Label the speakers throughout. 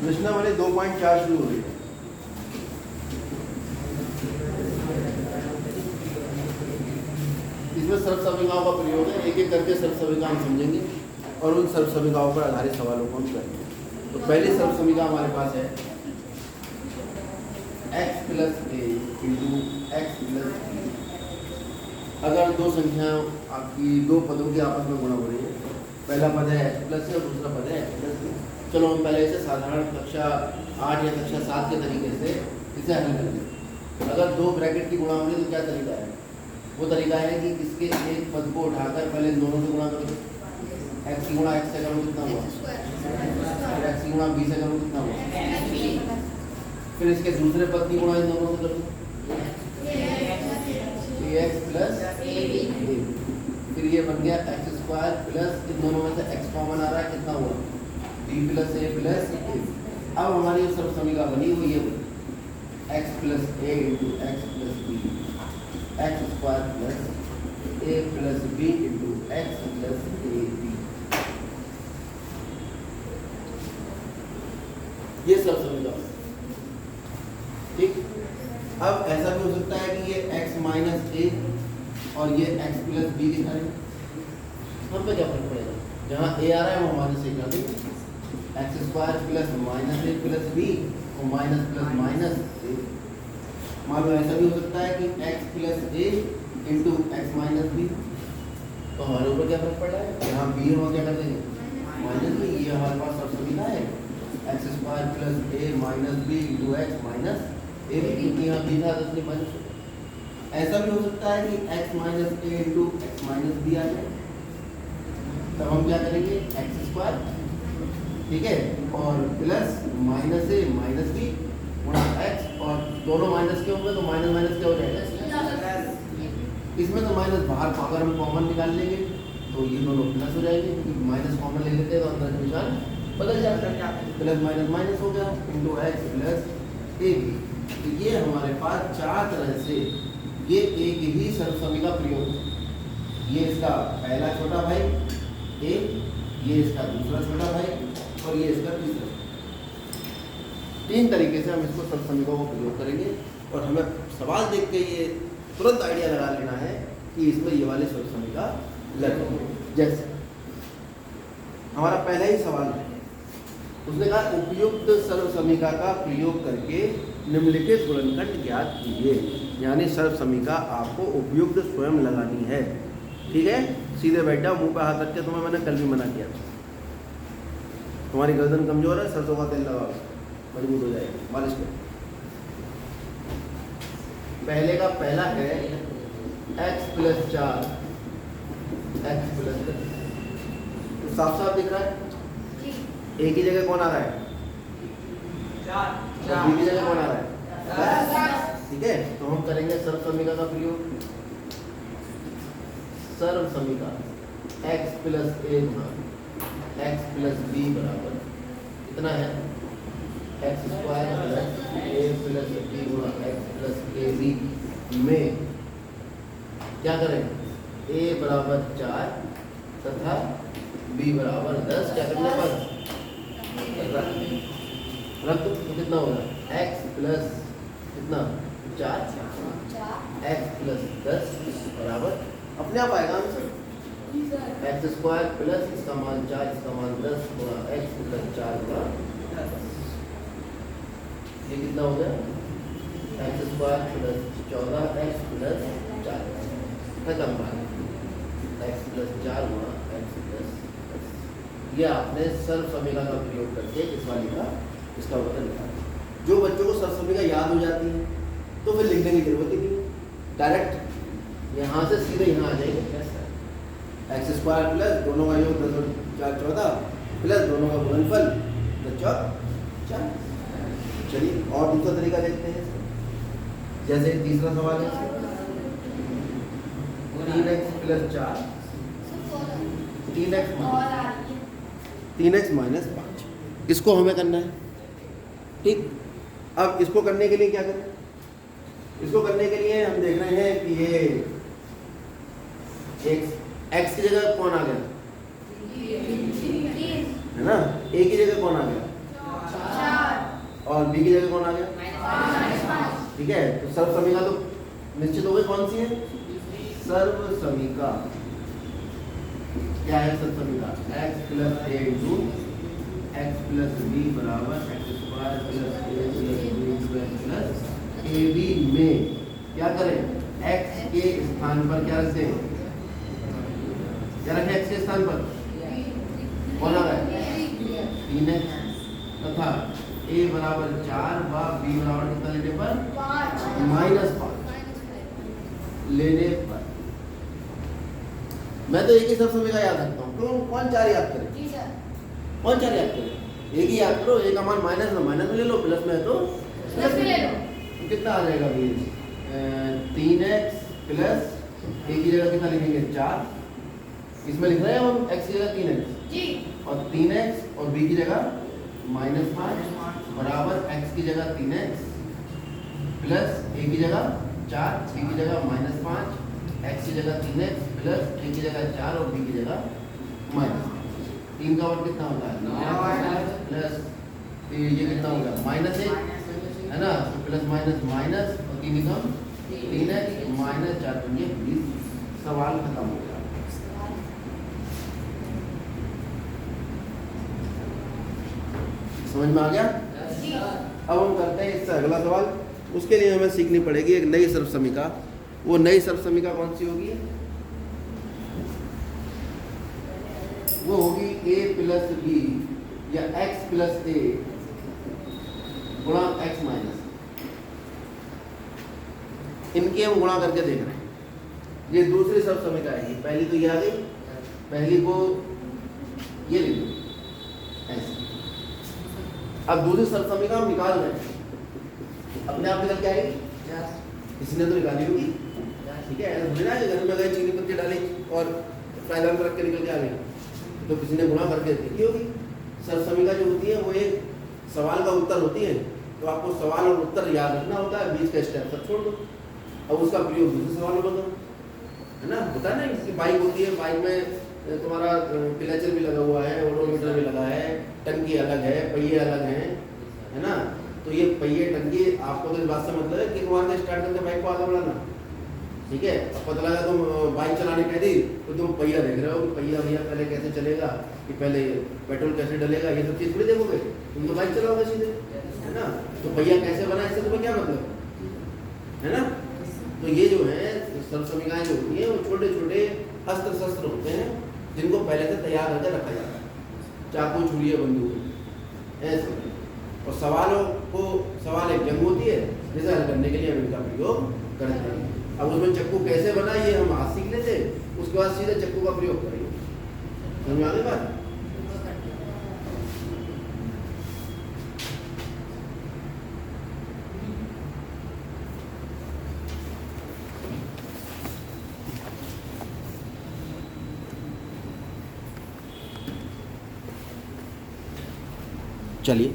Speaker 1: रचना वाले 2.4 शुरू हो रही है। इसमें सर्वसमीकाओं का प्रयोग है, एक एक करके सर्वसमीका हम समझेंगे और उन सर्वसमीकाओं पर आधारित सवालों को हम करेंगे। तो पहली सर्वसमीका हमारे पास है x plus a into x plus B. अगर दो संख्या आपकी दो पदों की आपस में गुणा हो रही है, पहला पद है x प्लस ए और दूसरा पद है x प्लस बी। चलो हम पहले इसे साधारण कक्षा 8 या कक्षा 7 के तरीके से इसे हल करेंगे। अगर दो ब्रैकेट की गुणा हो रही है तो क्या तरीका है? वो तरीका है कि किसके एक पद को उठाकर पहले इन दोनों से गुणा करो। x की गुणा x से करो कितना हुआ? x की गुणा b से करो कितना हुआ? फिर इसके दूसरे पद की गुणा इन दोनों से करो, ax प्लस ab। फिर ये बन गया एक्स स्क्वायर प्लस इन दोनों में से x कॉमन आ रहा है, कितना हुआ? b plus a plus a। अब हमारी सर्वसमीका बनी हुई है x plus a into x plus b, x square plus a plus b into x plus ab। ये सर्वसमीका, ठीक। अब ऐसा भी हो सकता है कि ये x माइनस ए और ये x प्लस बी दिखा रहे हैं, हम पे क्या फर्क पड़ेगा? जहाँ a आ रहा है वो माइनस ए कर देंगे, एक्स स्क्वायर प्लस माइनस ए प्लस बी और माइनस प्लस माइनस ए। मान लो ऐसा भी हो सकता है कि x plus a into x minus B, तो हमारे ऊपर क्या फर्क पड़ रहा है? यहाँ बी हम क्या कर देंगे? Minus b. ये हमारे पास सर्वसमीका है x square plus a minus b into x minus a b, क्योंकि यहाँ बी था तो इसलिए माइनस हो गया। ऐसा भी हो सकता है कि एक्स माइनस ए इंटू एक्स माइनस बी आ जाए, तब हम क्या करेंगे? एक्स स्क्वायर, ठीक है, और प्लस माइनस ए माइनस बी गुणा एक्स, और दोनों माइनस के होंगे तो माइनस माइनस क्या हो जाएगा? इसमें तो माइनस बाहर अगर हम कॉमन निकाल लेंगे तो ये दोनों प्लस हो जाएंगे, क्योंकि माइनस कॉमन ले लेते हैं तो अंदर का निशान बदल जाता है, प्लस माइनस माइनस हो गया into x plus a b. तो ये हमारे पास चार तरह से ये एक ही सर्वसमीका प्रयोग है। ये इसका पहला छोटा भाई ए, ये इसका दूसरा छोटा भाई और ये इसका तीसरा। तीन तरीके से हम इसको सर्वसमीका को प्रयोग करेंगे और हमें सवाल देख के ये तुरंत आइडिया लगा लेना है कि इसमें ये वाली सर्वसमीका लगे। जैसे हमारा पहला ही सवाल है, उसने कहा उपयुक्त सर्वसमीका का प्रयोग करके निम्नलिखित गुणनखंड ज्ञात कीजिए। यानी सर्वसमीका आपको उपयुक्त स्वयं लगानी है, ठीक है। सीधे बैठ जाओ, मुंह पे हाथ रख के, तुम्हें मैंने कल भी मना किया था। तुम्हारी गर्दन कमजोर है, सरसों का तेल लगाओ, मजबूत हो जाएगी, मालिश करो। पहले का पहला है x प्लस 4 एक्स प्लस, तो साफ साफ दिख रहा है एक ही जगह कौन आ रहा है? चार। बी की जगह कौन आ रहा है? ठीक है, तो हम करेंगे सर्वसमीका का प्रयोग। सर्वसमीका x प्लस ए गुणा एक्स प्लस बी बराबर कितना है? X square plus a plus B गुणा एक्स प्लस ए बी में क्या करें? a बराबर 4 तथा b बराबर 10 क्या करने पर रख दो, तो कितना होगा? x प्लस कितना 4 x प्लस 10 बराबर अपने आप आएगा आंसर, एक्स स्क्वायर प्लस इसका मान 4 इसका मान 10 गुणा एक्स प्लस 4 गुणा 10। ये कितना हो गया? X square plus 14 x plus 4 खत्म बात, एक्स प्लस 4 गुणा एक्स प्लस 10। ये आपने सर्वसमीका का प्रयोग करके इस वाली का इसका उत्तर निकाला। जो बच्चों को सर्वसमीका याद हो जाती है तो फिर लिखने की जरूरत ही नहीं, डायरेक्ट यहाँ से सीधे यहाँ आ जाएंगे। एक्स स्क्वायर प्लस दोनों का योग 10 और 4 14 प्लस दोनों का गुणनफल 10 और 4। चलिए और दूसरा तरीका देखते हैं। जैसे तीसरा सवाल है 3x प्लस 4 3x माइनस 5, इसको हमें करना है, ठीक। अब इसको करने के लिए क्या करें? इसको करने के लिए हम देख रहे हैं कि ये x की जगह कौन आ गया? है ना, a की जगह कौन आ गया? और बी की जगह कौन आ गया? ठीक है, तो सर्व समीका तो निश्चित हो गई। कौन सी है? सर्व समीका। क्या है सर्व समीका? x plus a into x plus b बराबर x square plus a plus b plus a b में क्या करें? x के स्थान पर क्या रख दें? क्या रखें x के स्थान पर? कौन आ रहा है? 3x तथा a बराबर 4 व b बराबर कितना लेने पर? -5 लेने पर। मैं तो एक ही सर्व समीका याद रखता हूँ। क्यों? कौन 4 याद करे? कौन 4 याद करे? एक ही याद करो। एक का मान माइनस में ले लो, प्लस में है तो प्लस में ले लो। तो कितना आ जाएगा भाई? 3x प्लस a की जगह कितना लिखेंगे? 4। इसमें लिख रहे हैं हम x की जगह 3x जी, और 3x और b की जगह -5 बराबर x की जगह 3x प्लस a की जगह 4, b की जगह -5, x की जगह 3x प्लस a की जगह 4 और b की जगह -5। 3 का वर्ग कितना होता है? प्लस ये कितना होगा? -1 है ना, तो प्लस माइनस माइनस और 3 कम 3x -4 पंजे 20। सवाल खत्म हो गया। समझ में आ गया? अब हम करते हैं इससे अगला सवाल। उसके लिए हमें सीखनी पड़ेगी एक नई सर्व समीका। वो नई सर्व समीका कौन सी होगी? वो होगी a प्लस बी या x प्लस ए गुणा x माइनस। इनकी हम गुणा करके देख रहे हैं। ये दूसरी सर्व समीका है। पहली तो ये आ गई, पहली को ये लिख लो ऐसे। अब दूसरी सर्व समीका हम निकाल रहे हैं। अपने आप निकल के आएगी? किसी ने तो निकाली होगी। ठीक है, ऐसा थोड़ी ना कि घर में गए चीनी पत्ती डाली और फ्राइजान पर रख के निकल के आ गई। तो किसी ने गुणा करके देखी होगी। सर्व समीका जो होती है वो एक सवाल का उत्तर होती है। तो आपको सवाल और उत्तर याद रखना होता है, बीच का स्टेप सब छोड़ दो। अब उसका प्रयोग दूसरे सवाल में करो, है ना। होता है ना, इसकी बाइक होती है, बाइक में तुम्हारा क्लचर भी लगा हुआ है, ओडोमीटर भी लगा है, टंकी अलग है, पहिए अलग हैं, है ना। तो ये पहिए टंकी, आपको तो इस बात से मतलब है कि वहाँ से स्टार्ट करके बाइक को आगे बढ़ाना। ठीक है, अब पता लगा तुम बाइक चलाने कह दी तो तुम पहिया देख रहे हो कि पहिया भैया पहले कैसे चलेगा, कि पहले पेट्रोल कैसे डलेगा, ये सब चीज़ थोड़ी देखोगे। तुम तो बाइक चलाओगे सीधे, है ना। तो पहिया कैसे बना, इससे तुम्हें क्या मतलब, है ना। तो ये जो है सर्व समीकाएं जो होती हैं वो छोटे छोटे अस्त्र शस्त्र होते हैं जिनको पहले से तैयार करके रखा जाता है। चाकू, छुरी, बंदूक ऐसे। और सवाल एक जंग होती है जिसे हल करने के लिए हम इनका प्रयोग करते हैं। अब उसमें चक्कू कैसे बना ये हम आज सीख लेते, उसके बाद सीधे चक्कू का प्रयोग करेंगे। समझ में आ गई बात? चलिए,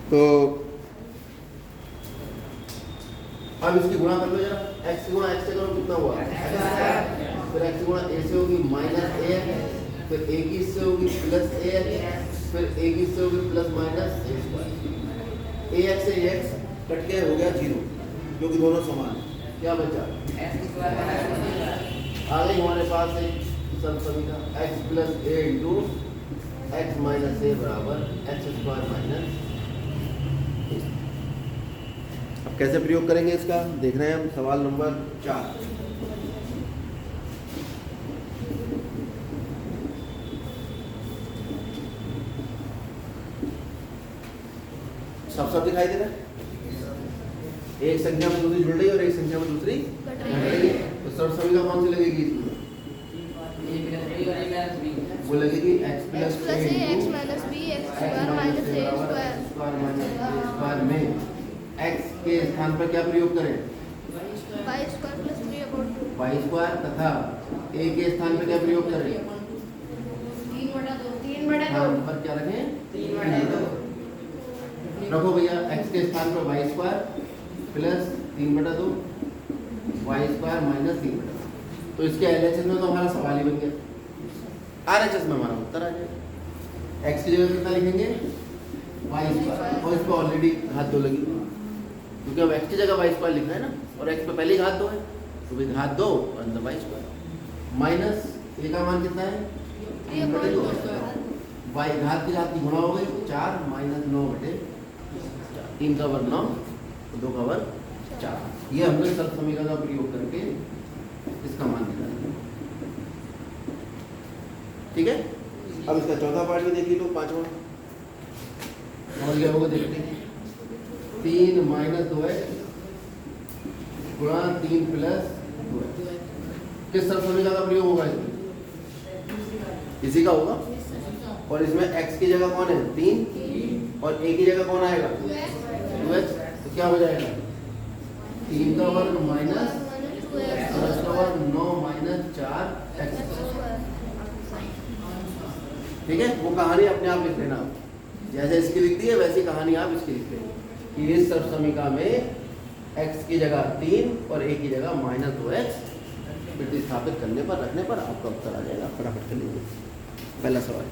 Speaker 1: तो अब इसकी गुणा कर लो जरा। x गुणा x से करो, कितना हुआ? फिर x गुणा a से होगी -a, फिर a की इससे होगी प्लस a, फिर a की इससे होगी plus minus a square. ax से x कट के हो गया 0, क्योंकि दोनों समान। क्या बचा? आ गई हमारे पास एक सर्व समीका x plus a into x minus a बराबर एक्स स्क्वायर माइनस। अब कैसे प्रयोग करेंगे इसका देख रहे हैं हम। सवाल नंबर 4। सब दिखाई दे रहा है। एक संख्या में दूसरी जुड़ रही है और एक संख्या में दूसरी घट रही है। तो सर्व समीका कौन सी लगेगी इसमें? वो लगेगी x plus a x minus b x square minus a square minus a square में x के स्थान पर क्या प्रयोग करें? y square plus 3/2 y square, तथा a के स्थान पर क्या प्रयोग करें? 3/2 पर क्या रखें? 3/2 रखो भैया। x के स्थान पर y square plus 3/2 y square minus 3/2। तो इसके LHS में तो हमारा सवाल ही बन गया। RHS में हमारा उत्तर आ जाएगा। x की जगह कितना लिखेंगे? वाई स्क्वायर, और इस पर ऑलरेडी घात 2 लगी क्योंकि अब एक्स की जगह वाई स्क्वायर लिखना है ना, और एक्स पे पहले घात 2 है तो फिर घात 2 और अंदर वाई स्क्वायर माइनस ए का मान कितना है 3/2 वाई घात की घात की गुणा हो गई 4 माइनस 9/4 3 का वर्ग 9 2 का वर्ग 4। ये हमने सब समीकरण का प्रयोग करके इसका मान निकाला। ठीक है, अब इसका चौथा पार्ट भी देखिए तो पांचवा और क्या होगा देखते हैं। 3 माइनस 2x गुणा 3 प्लस 2x किस सब समीकरण का प्रयोग होगा इसमें? इसी का होगा, और इसमें x की जगह कौन है 3 और a की जगह कौन आएगा 2x, तो क्या हो जाएगा 3 का वर्ग माइनस 10 का वर्ग 9 माइनस 4x। ठीक है, वो कहानी अपने आप लिख लेना, जैसे इसकी लिख दी है वैसी कहानी आप इसकी लिख लेना कि इस सर्व समीकरण में x की जगह 3 और a की जगह माइनस 2x प्रतिस्थापित करने पर रखने पर आपका उत्तर आ जाएगा। फटाफट कर लीजिए पहला सवाल।